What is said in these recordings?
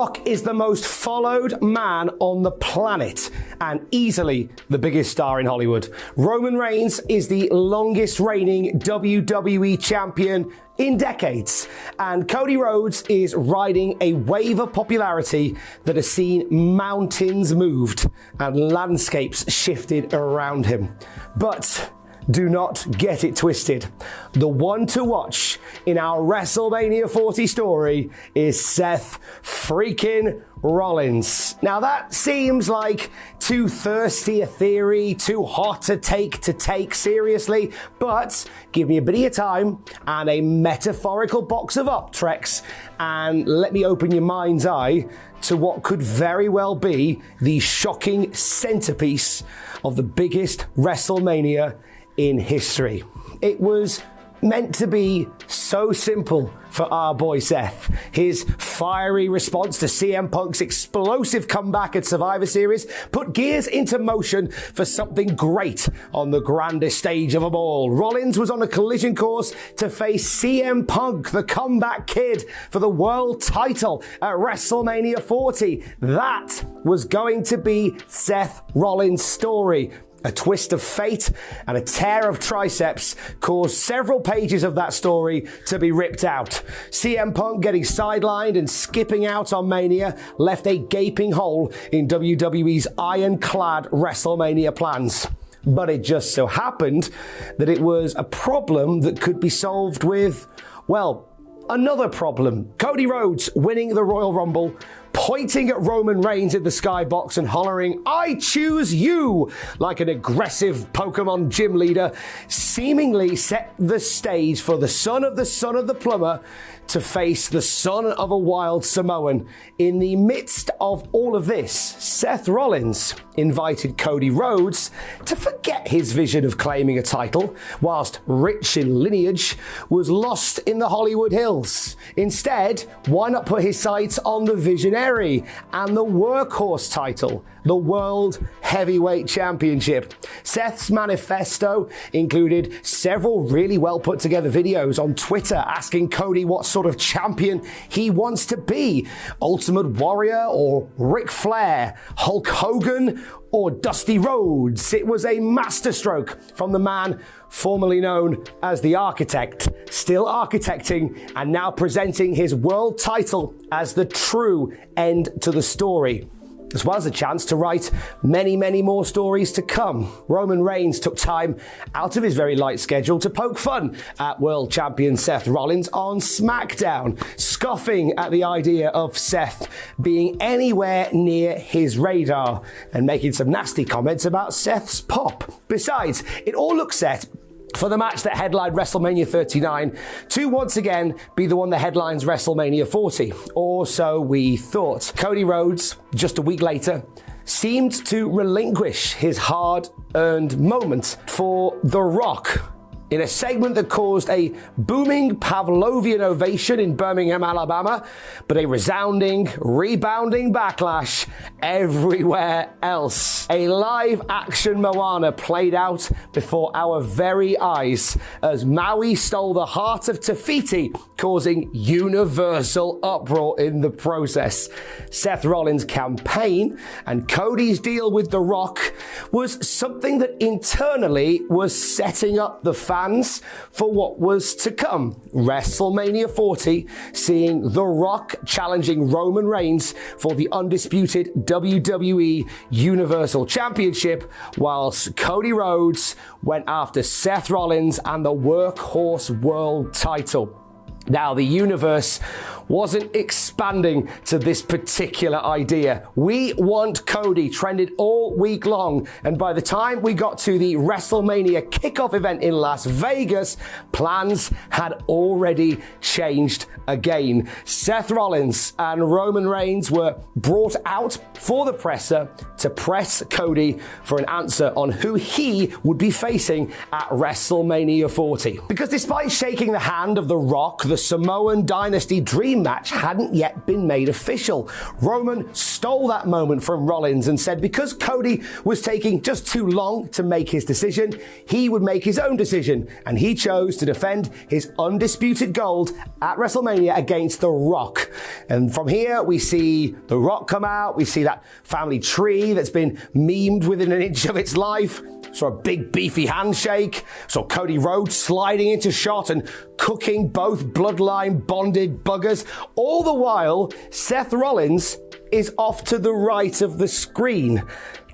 Rock is the most followed man on the planet and easily the biggest star in Hollywood. Roman Reigns is the longest reigning WWE champion in decades, and Cody Rhodes is riding a wave of popularity that has seen mountains moved and landscapes shifted around him. But do not get it twisted. The one to watch in our WrestleMania 40 story is Seth Freakin Rollins. Now that seems like too thirsty a theory, too hot a take to take seriously, but give me a bit of your time and a metaphorical box of Optrex and let me open your mind's eye to what could very well be the shocking centerpiece of the biggest WrestleMania in history. It was meant to be so simple for our boy Seth. His fiery response to CM Punk's explosive comeback at Survivor Series put gears into motion for something great on the grandest stage of them all. Rollins was on a collision course to face CM Punk, the comeback kid, for the world title at WrestleMania 40. That was going to be Seth Rollins' story. A twist of fate and a tear of triceps caused several pages of that story to be ripped out. CM Punk getting sidelined and skipping out on Mania left a gaping hole in WWE's ironclad WrestleMania plans. But it just so happened that it was a problem that could be solved with, well, another problem. Cody Rhodes winning the Royal Rumble, pointing at Roman Reigns in the skybox and hollering, "I choose you," like an aggressive Pokemon gym leader, seemingly set the stage for the son of the plumber to face the son of a wild Samoan. In the midst of all of this, Seth Rollins invited Cody Rhodes to forget his vision of claiming a title, whilst rich in lineage was lost in the Hollywood Hills. Instead, why not put his sights on the visionary and the workhorse title, the World Heavyweight Championship? Seth's manifesto included several really well put together videos on Twitter asking Cody what sort of champion he wants to be. Ultimate Warrior or Ric Flair, Hulk Hogan or Dusty Rhodes. It was a masterstroke from the man formerly known as the Architect, still architecting and now presenting his world title as the true end to the story, as well as a chance to write many, many more stories to come. Roman Reigns took time out of his very light schedule to poke fun at world champion Seth Rollins on SmackDown, scoffing at the idea of Seth being anywhere near his radar and making some nasty comments about Seth's pop. Besides, it all looks set for the match that headlined WrestleMania 39 to once again be the one that headlines WrestleMania 40, or so we thought. Cody Rhodes, just a week later, seemed to relinquish his hard-earned moment for The Rock in a segment that caused a booming Pavlovian ovation in Birmingham, Alabama, but a resounding, rebounding backlash everywhere else. A live-action Moana played out before our very eyes as Maui stole the heart of Tafiti, causing universal uproar in the process. Seth Rollins' campaign and Cody's deal with The Rock was something that internally was setting up the fans for what was to come. WrestleMania 40, seeing The Rock challenging Roman Reigns for the undisputed WWE Universal Championship, whilst Cody Rhodes went after Seth Rollins and the Workhorse World title. Now, the universe wasn't expanding to this particular idea. We Want Cody trended all week long, and by the time we got to the WrestleMania kickoff event in Las Vegas, plans had already changed again. Seth Rollins and Roman Reigns were brought out for the presser to press Cody for an answer on who he would be facing at WrestleMania 40. Because despite shaking the hand of The Rock, the Samoan Dynasty Dream dream match hadn't yet been made official. Roman stole that moment from Rollins and said because Cody was taking just too long to make his decision, he would make his own decision, and he chose to defend his undisputed gold at WrestleMania against The Rock. And from here, we see The Rock come out, we see that family tree that's been memed within an inch of its life, saw a big beefy handshake, saw Cody Rhodes sliding into shot and cooking both bloodline bonded buggers. All the while, Seth Rollins is off to the right of the screen,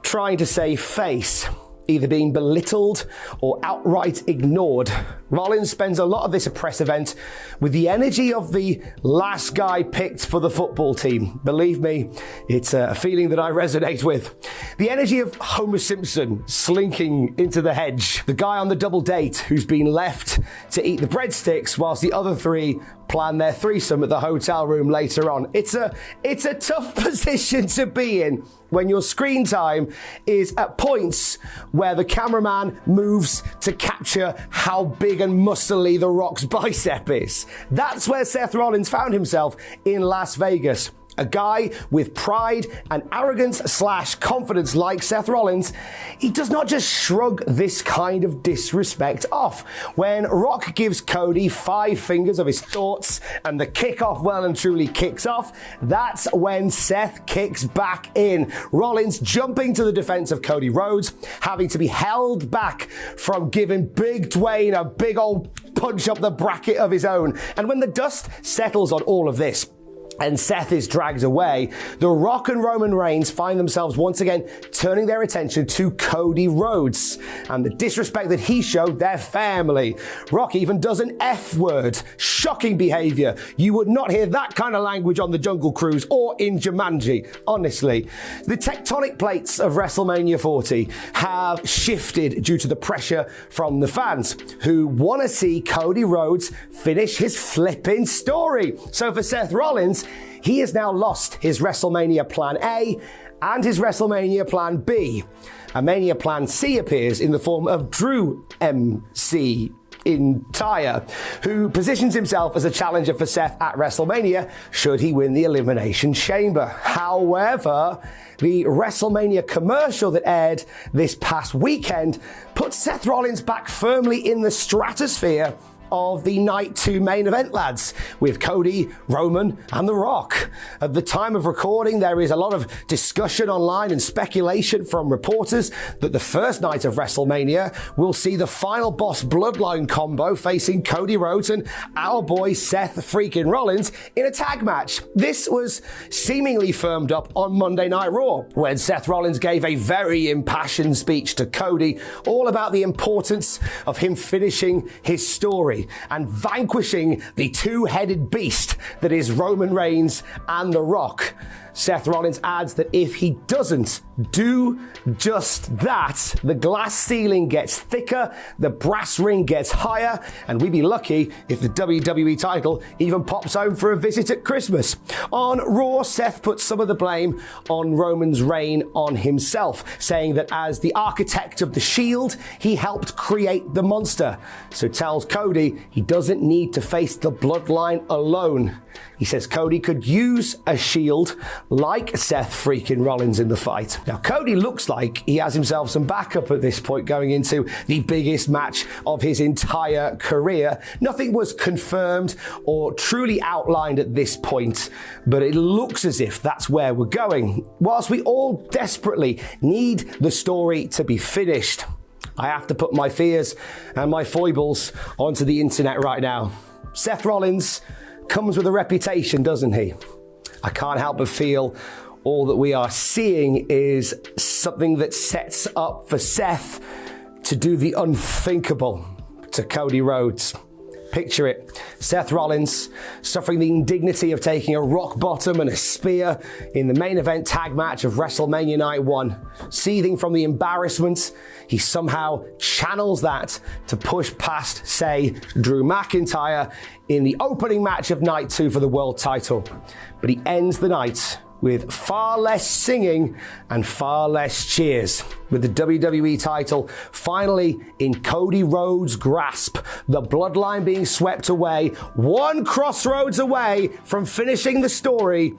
trying to save face, either being belittled or outright ignored. Rollins spends a lot of this press event with the energy of the last guy picked for the football team. Believe me, it's a feeling that I resonate with. The energy of Homer Simpson slinking into the hedge. The guy on the double date who's been left to eat the breadsticks whilst the other three plan their threesome at the hotel room later on. It's a tough position to be in when your screen time is at points where the cameraman moves to capture how big and muscly The Rock's bicep is. That's where Seth Rollins found himself in Las Vegas. A guy with pride and arrogance/confidence like Seth Rollins, he does not just shrug this kind of disrespect off. When Rock gives Cody 5 fingers of his thoughts and the kickoff well and truly kicks off, that's when Seth kicks back in. Rollins jumping to the defense of Cody Rhodes, having to be held back from giving Big Dwayne a big old punch up the bracket of his own. And when the dust settles on all of this, and Seth is dragged away, The Rock and Roman Reigns find themselves once again turning their attention to Cody Rhodes and the disrespect that he showed their family. Rock even does an F word. Shocking behavior. You would not hear that kind of language on the Jungle Cruise or in Jumanji, honestly. The tectonic plates of WrestleMania 40 have shifted due to the pressure from the fans who want to see Cody Rhodes finish his flipping story. So for Seth Rollins, he has now lost his WrestleMania Plan A and his WrestleMania Plan B. A Mania Plan C appears in the form of Drew MC Entire, who positions himself as a challenger for Seth at WrestleMania should he win the Elimination Chamber. However, the WrestleMania commercial that aired this past weekend puts Seth Rollins back firmly in the stratosphere of the Night 2 main event, lads, with Cody, Roman, and The Rock. At the time of recording, there is a lot of discussion online and speculation from reporters that the first night of WrestleMania will see the final boss bloodline combo facing Cody Rhodes and our boy Seth Freakin Rollins in a tag match. This was seemingly firmed up on Monday Night Raw, when Seth Rollins gave a very impassioned speech to Cody, all about the importance of him finishing his story and vanquishing the two-headed beast that is Roman Reigns and The Rock. Seth Rollins adds that if he doesn't do just that, the glass ceiling gets thicker, the brass ring gets higher, and we'd be lucky if the WWE title even pops home for a visit at Christmas. On Raw, Seth puts some of the blame on Roman's reign on himself, saying that as the architect of the Shield, he helped create the monster. So tells Cody he doesn't need to face the bloodline alone. He says Cody could use a shield like Seth Freakin Rollins in the fight. Now, Cody looks like he has himself some backup at this point going into the biggest match of his entire career. Nothing was confirmed or truly outlined at this point, but it looks as if that's where we're going. Whilst we all desperately need the story to be finished, I have to put my fears and my foibles onto the internet right now. Seth Rollins comes with a reputation, doesn't he? I can't help but feel all that we are seeing is something that sets up for Seth to do the unthinkable to Cody Rhodes. Picture it. Seth Rollins suffering the indignity of taking a rock bottom and a spear in the main event tag match of WrestleMania Night 1. Seething from the embarrassment, he somehow channels that to push past, say, Drew McIntyre in the opening match of Night 2 for the world title. But he ends the night with far less singing and far less cheers. With the WWE title finally in Cody Rhodes' grasp, the bloodline being swept away, one crossroads away from finishing the story,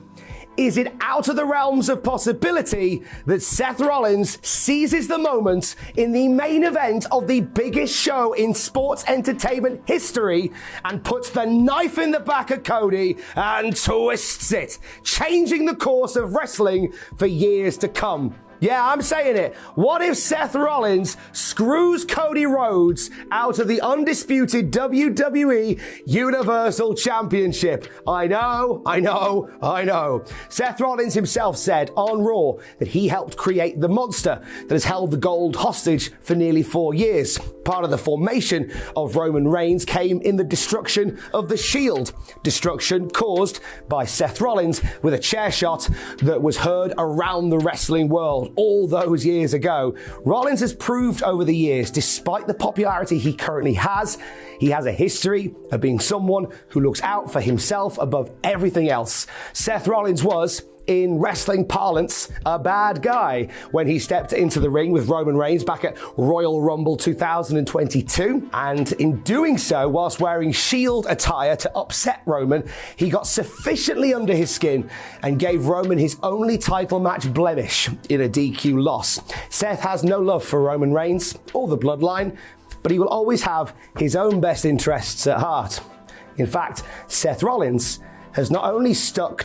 is it out of the realms of possibility that Seth Rollins seizes the moment in the main event of the biggest show in sports entertainment history and puts the knife in the back of Cody and twists it, changing the course of wrestling for years to come? Yeah, I'm saying it. What if Seth Rollins screws Cody Rhodes out of the undisputed WWE Universal Championship? I know. Seth Rollins himself said on Raw that he helped create the monster that has held the gold hostage for nearly 4 years. Part of the formation of Roman Reigns came in the destruction of the Shield. Destruction caused by Seth Rollins with a chair shot that was heard around the wrestling world all those years ago. Rollins has proved over the years, despite the popularity he currently has, he has a history of being someone who looks out for himself above everything else. Seth Rollins was, in wrestling parlance, a bad guy when he stepped into the ring with Roman Reigns back at Royal Rumble 2022. And in doing so, whilst wearing Shield attire to upset Roman, he got sufficiently under his skin and gave Roman his only title match blemish in a DQ loss. Seth has no love for Roman Reigns or the bloodline, but he will always have his own best interests at heart. In fact, Seth Rollins has not only stuck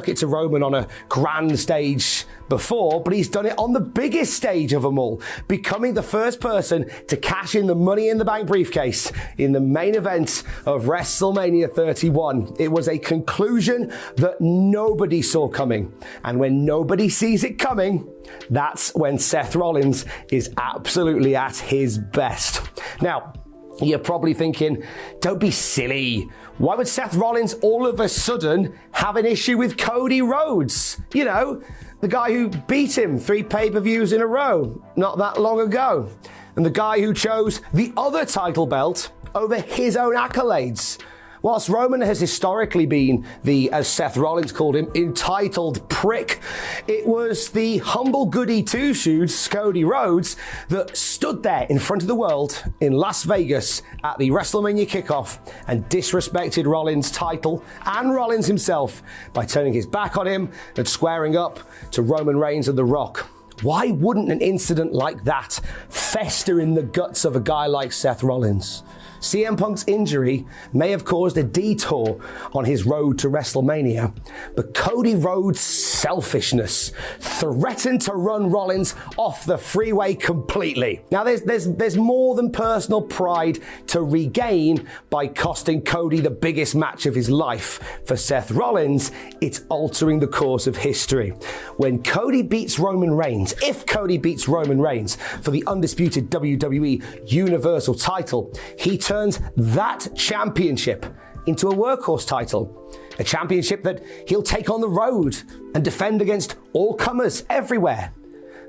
it to Roman on a grand stage before, but he's done it on the biggest stage of them all, becoming the first person to cash in the Money in the Bank briefcase in the main event of WrestleMania 31. It was a conclusion that nobody saw coming. And when nobody sees it coming, that's when Seth Rollins is absolutely at his best. Now, you're probably thinking, don't be silly. Why would Seth Rollins all of a sudden have an issue with Cody Rhodes? You know, the guy who beat him 3 pay-per-views in a row not that long ago. And the guy who chose the other title belt over his own accolades. Whilst Roman has historically been the, as Seth Rollins called him, entitled prick, it was the humble goody two-shoes, Cody Rhodes, that stood there in front of the world in Las Vegas at the WrestleMania kickoff and disrespected Rollins' title and Rollins himself by turning his back on him and squaring up to Roman Reigns and The Rock. Why wouldn't an incident like that fester in the guts of a guy like Seth Rollins? CM Punk's injury may have caused a detour on his road to WrestleMania, but Cody Rhodes' selfishness threatened to run Rollins off the freeway completely. Now, there's more than personal pride to regain by costing Cody the biggest match of his life. For Seth Rollins, it's altering the course of history. When Cody beats Roman Reigns, if Cody beats Roman Reigns for the undisputed WWE Universal title, he turns that championship into a workhorse title, a championship that he'll take on the road and defend against all comers everywhere.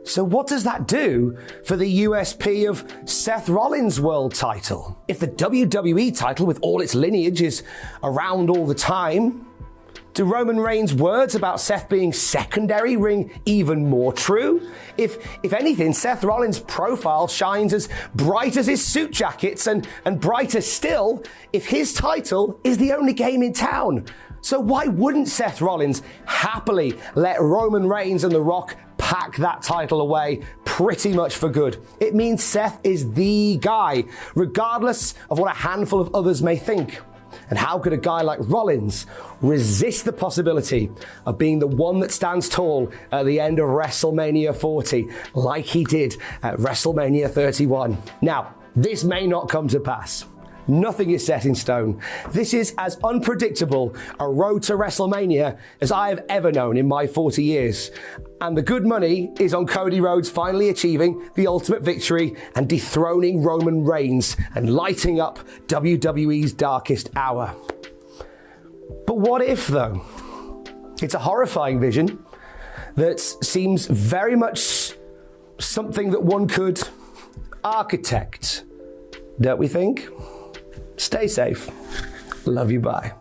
So what does that do for the USP of Seth Rollins' world title? If the WWE title with all its lineage is around all the time, do Roman Reigns' words about Seth being secondary ring even more true? If anything, Seth Rollins' profile shines as bright as his suit jackets and brighter still if his title is the only game in town. So why wouldn't Seth Rollins happily let Roman Reigns and The Rock pack that title away pretty much for good? It means Seth is the guy, regardless of what a handful of others may think. And how could a guy like Rollins resist the possibility of being the one that stands tall at the end of WrestleMania 40, like he did at WrestleMania 31? Now, this may not come to pass. Nothing is set in stone. This is as unpredictable a road to WrestleMania as I have ever known in my 40 years. And the good money is on Cody Rhodes finally achieving the ultimate victory and dethroning Roman Reigns and lighting up WWE's darkest hour. But what if, though? It's a horrifying vision that seems very much something that one could architect, don't we think? Stay safe. Love you, bye.